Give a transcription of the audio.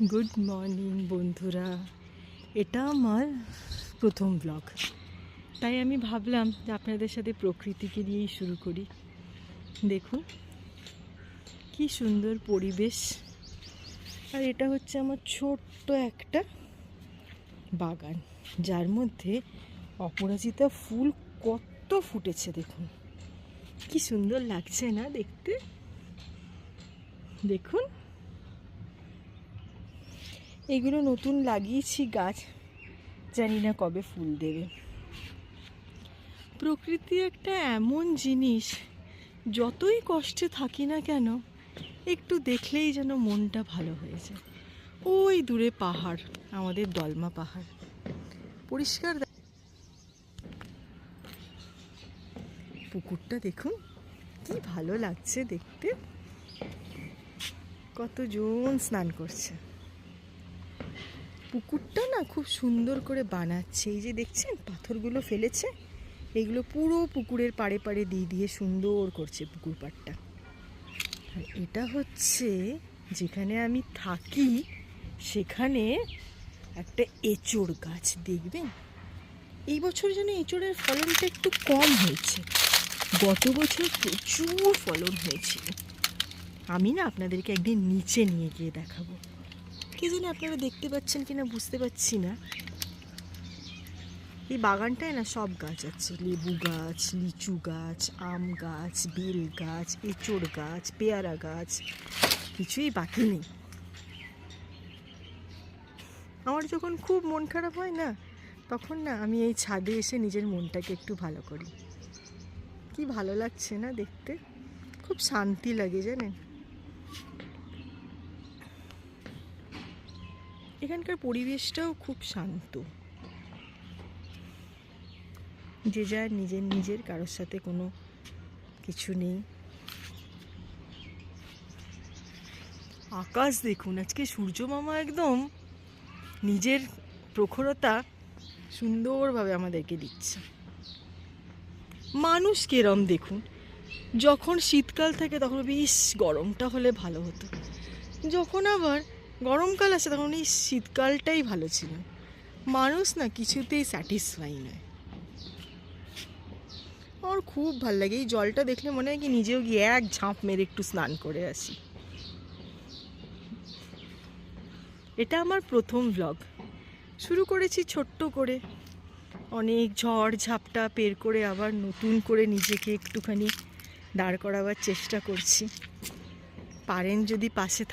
Good morning বন্ধুরা, এটা আমার প্রথম ব্লগ, তাই আমি ভাবলাম যে আপনাদের সাথে প্রকৃতিকে নিয়েই শুরু করি। দেখুন কি সুন্দর পরিবেশ, আর এটা হচ্ছে আমার ছোট্ট একটা বাগান, যার মধ্যে অপরাজিতা ফুল কত ফুটেছে। দেখুন কি সুন্দর লাগছে না দেখতে। দেখুন এইগুলো নতুন লাগিয়েছি গাছ, জানি না কবে ফুল দেবে। প্রকৃতি একটা এমন জিনিস, যতই কষ্টে থাকি না কেন একটু দেখলেই যেন মনটা ভালো হয়ে যায়। ওই দূরে পাহাড়, আমাদের দলমা পাহাড়, পরিষ্কার পুকুরটা দেখুন কি ভালো লাগছে দেখতে, কতজন স্নান করছে। পুকুরটা না খুব সুন্দর করে বানাচ্ছে, এই যে দেখছেন পাথরগুলো ফেলেছে, এগুলো পুরো পুকুরের পাড়ে পাড়ে দিয়ে দিয়ে সুন্দর করছে পুকুর পাড়টা। আর এটা হচ্ছে যেখানে আমি থাকি, সেখানে একটা এঁচোড় গাছ দেখবেন। এই বছর যেন এঁচোড়ের ফলনটা একটু কম হয়েছে, গত বছর প্রচুর ফলন হয়েছিল। আমি না আপনাদেরকে একদিন নিচে নিয়ে গিয়ে দেখাবো, কি জানি আপনারা দেখতে পাচ্ছেন কিনা বুঝতে পারছি না। এই বাগানটায় না সব গাছ আছে, লেবু গাছ, লিচু গাছ, আম গাছ, বেল গাছ, এঁচোড় গাছ, পেয়ারা গাছ, কিছুই বাকি নেই। আমার যখন খুব মন খারাপ হয় না, তখন না আমি এই ছাদে এসে নিজের মনটাকে একটু ভালো করি। কি ভালো লাগছে না দেখতে, খুব শান্তি লাগে জানেন। এখানকার পরিবেশটাও খুব শান্ত, যে যার নিজের নিজের, কারোর সাথে কোনো কিছু নেই। আকাশ দেখুন, আজকে সূর্য মামা একদম নিজের প্রখরতা সুন্দরভাবে আমাদেরকে দিচ্ছে। মানুষ কেরম দেখুন, যখন শীতকাল থাকে তখন বেশ গরমটা হলে ভালো হতো, যখন আবার গরমকাল আসে তখন এই শীতকালটাই ভালো ছিল। মানুষ না কিছুতেই স্যাটিসফাই নয়। আমার খুব ভালো লাগে এই জলটা দেখলে, মনে হয় কি নিজেও গিয়ে এক ঝাঁপ মেরে একটু স্নান করে আসি। এটা আমার প্রথম ব্লগ, শুরু করেছি ছোট্ট করে, অনেক ঝড় ঝাপটা পের করে আবার নতুন করে নিজেকে একটুখানি দাঁড় করাবার চেষ্টা করছি। পারেন যদি পাশে